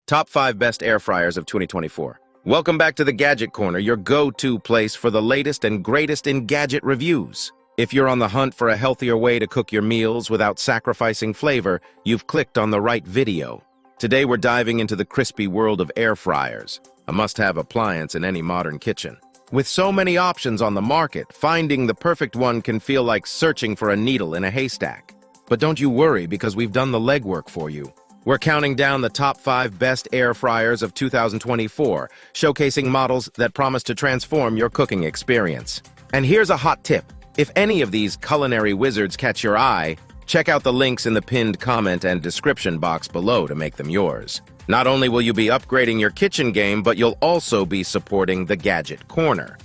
Top 5 Best Air Fryers of 2024. Welcome back to the Gadget Corner, your go-to place for the latest and greatest in gadget reviews. If you're on the hunt for a healthier way to cook your meals without sacrificing flavor, you've clicked on the right video. Today we're diving into the crispy world of air fryers, a must-have appliance in any modern kitchen. With so many options on the market, finding the perfect one can feel like searching for a needle in a haystack. But don't you worry, because we've done the legwork for you. We're counting down the top 5 best air fryers of 2024, showcasing models that promise to transform your cooking experience. And here's a hot tip. If any of these culinary wizards catch your eye, check out the links in the pinned comment and description box below to make them yours. Not only will you be upgrading your kitchen game, but you'll also be supporting the Gadget Corner,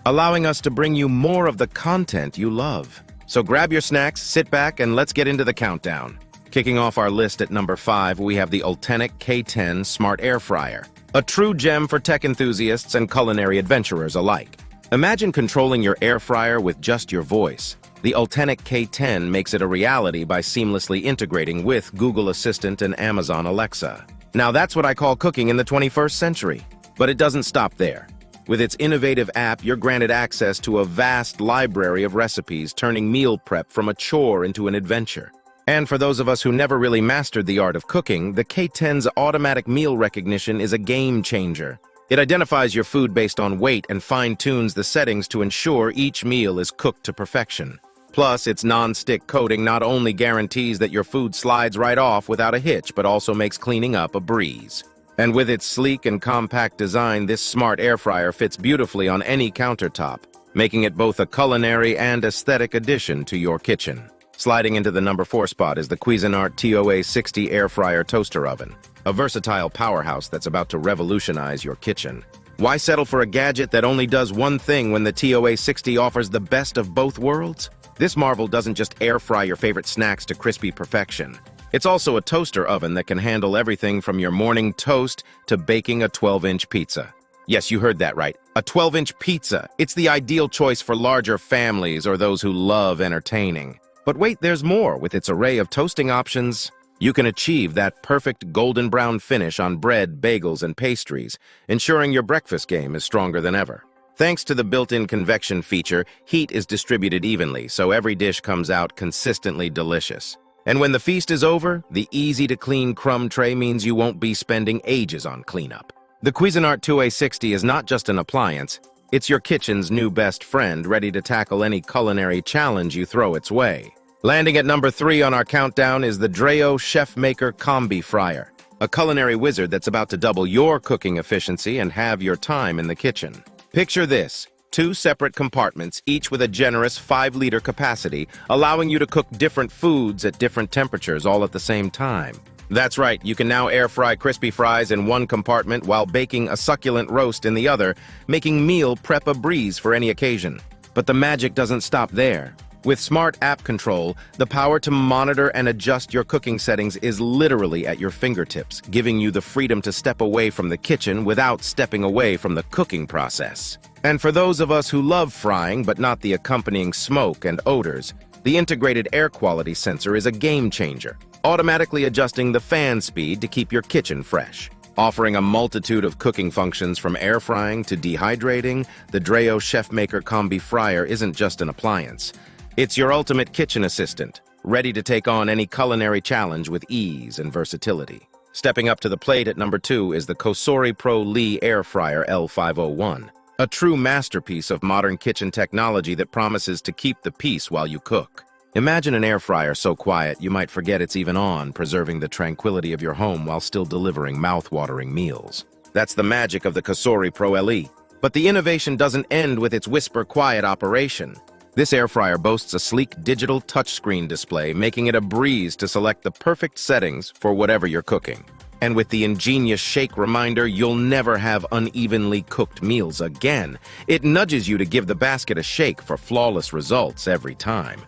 allowing us to bring you more of the content you love. So grab your snacks, sit back, and let's get into the countdown. Kicking off our list at number 5, we have the Ultenic K10 Smart Air Fryer, a true gem for tech enthusiasts and culinary adventurers alike. Imagine controlling your air fryer with just your voice. The Ultenic K10 makes it a reality by seamlessly integrating with Google Assistant and Amazon Alexa. Now that's what I call cooking in the 21st century. But it doesn't stop there. With its innovative app, you're granted access to a vast library of recipes, turning meal prep from a chore into an adventure. And for those of us who never really mastered the art of cooking, the K10's automatic meal recognition is a game changer. It identifies your food based on weight and fine-tunes the settings to ensure each meal is cooked to perfection. Plus, its non-stick coating not only guarantees that your food slides right off without a hitch, but also makes cleaning up a breeze. And with its sleek and compact design, this smart air fryer fits beautifully on any countertop, making it both a culinary and aesthetic addition to your kitchen. Sliding into the number 4 spot is the Cuisinart TOA 60 Air Fryer Toaster Oven, a versatile powerhouse that's about to revolutionize your kitchen. Why settle for a gadget that only does one thing when the TOA 60 offers the best of both worlds? This marvel doesn't just air fry your favorite snacks to crispy perfection. It's also a toaster oven that can handle everything from your morning toast to baking a 12-inch pizza. Yes, you heard that right. A 12-inch pizza. It's the ideal choice for larger families or those who love entertaining. But wait, there's more. With its array of toasting options, you can achieve that perfect golden brown finish on bread, bagels, and pastries, ensuring your breakfast game is stronger than ever. Thanks to the built-in convection feature, heat is distributed evenly, so every dish comes out consistently delicious. And when the feast is over, the easy-to-clean crumb tray means you won't be spending ages on cleanup. The Cuisinart TOA 60 is not just an appliance. It's your kitchen's new best friend, ready to tackle any culinary challenge you throw its way. Landing at number 3 on our countdown is the Dreo ChefMaker Combi Fryer, a culinary wizard that's about to double your cooking efficiency and have your time in the kitchen. Picture this: 2 separate compartments, each with a generous 5-liter capacity, allowing you to cook different foods at different temperatures all at the same time. That's right, you can now air fry crispy fries in one compartment while baking a succulent roast in the other, making meal prep a breeze for any occasion. But the magic doesn't stop there. With smart app control, the power to monitor and adjust your cooking settings is literally at your fingertips, giving you the freedom to step away from the kitchen without stepping away from the cooking process. And for those of us who love frying but not the accompanying smoke and odors, the integrated air quality sensor is a game changer, automatically adjusting the fan speed to keep your kitchen fresh. Offering a multitude of cooking functions from air frying to dehydrating, the Dreo ChefMaker Combi Fryer isn't just an appliance. It's your ultimate kitchen assistant, ready to take on any culinary challenge with ease and versatility. Stepping up to the plate at number 2 is the Cosori Pro Lee Air Fryer L501, a true masterpiece of modern kitchen technology that promises to keep the peace while you cook. Imagine an air fryer so quiet you might forget it's even on, preserving the tranquility of your home while still delivering mouth-watering meals. That's the magic of the Cosori Pro LE. But the innovation doesn't end with its whisper-quiet operation. This air fryer boasts a sleek digital touchscreen display, making it a breeze to select the perfect settings for whatever you're cooking. And with the ingenious shake reminder, you'll never have unevenly cooked meals again. It nudges you to give the basket a shake for flawless results every time.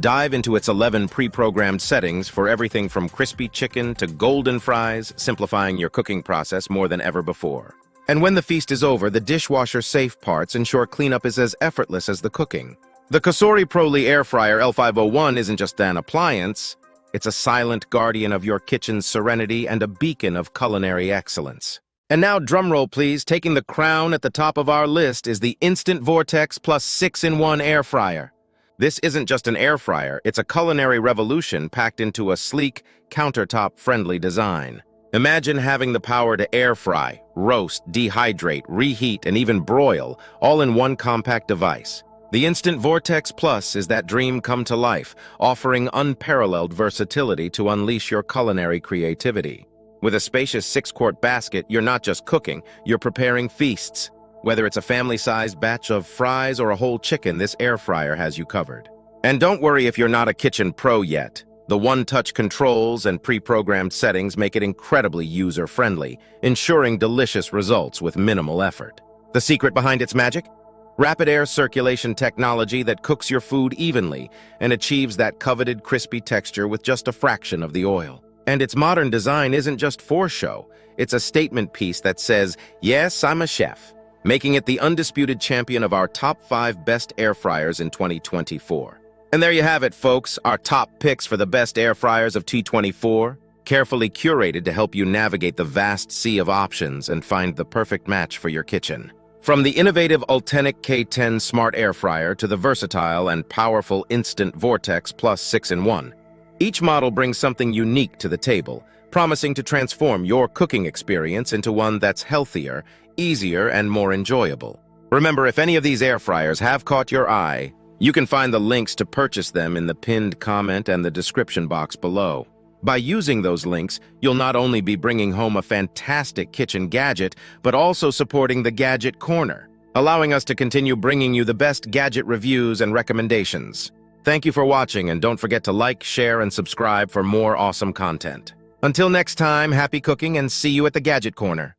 Dive into its 11 pre-programmed settings for everything from crispy chicken to golden fries, simplifying your cooking process more than ever before. And when the feast is over, the dishwasher-safe parts ensure cleanup is as effortless as the cooking. The Cosori Pro Lee Air Fryer L501 isn't just an appliance, It's a silent guardian of your kitchen's serenity and a beacon of culinary excellence. And now, drumroll please, taking the crown at the top of our list is the Instant Vortex Plus 6-in-1 air fryer. This isn't just an air fryer, it's a culinary revolution packed into a sleek, countertop-friendly design. Imagine having the power to air fry, roast, dehydrate, reheat, and even broil, all in one compact device. The Instant Vortex Plus is that dream come to life, offering unparalleled versatility to unleash your culinary creativity. With a spacious 6-quart basket, you're not just cooking, you're preparing feasts. Whether it's a family-sized batch of fries or a whole chicken, this air fryer has you covered. And don't worry if you're not a kitchen pro yet. The one-touch controls and pre-programmed settings make it incredibly user-friendly, ensuring delicious results with minimal effort. The secret behind its magic? Rapid air circulation technology that cooks your food evenly and achieves that coveted crispy texture with just a fraction of the oil. And its modern design isn't just for show, it's a statement piece that says, "Yes, I'm a chef," making it the undisputed champion of our top 5 best air fryers in 2024. And there you have it, folks, our top picks for the best air fryers of 2024, carefully curated to help you navigate the vast sea of options and find the perfect match for your kitchen. From the innovative Ultenic K10 Smart Air Fryer to the versatile and powerful Instant Vortex Plus 6-in-1, each model brings something unique to the table, promising to transform your cooking experience into one that's healthier, easier, and more enjoyable. Remember, if any of these air fryers have caught your eye, you can find the links to purchase them in the pinned comment and the description box below. By using those links, you'll not only be bringing home a fantastic kitchen gadget, but also supporting the Gadget Corner, allowing us to continue bringing you the best gadget reviews and recommendations. Thank you for watching, and don't forget to like, share, and subscribe for more awesome content. Until next time, happy cooking and see you at the Gadget Corner.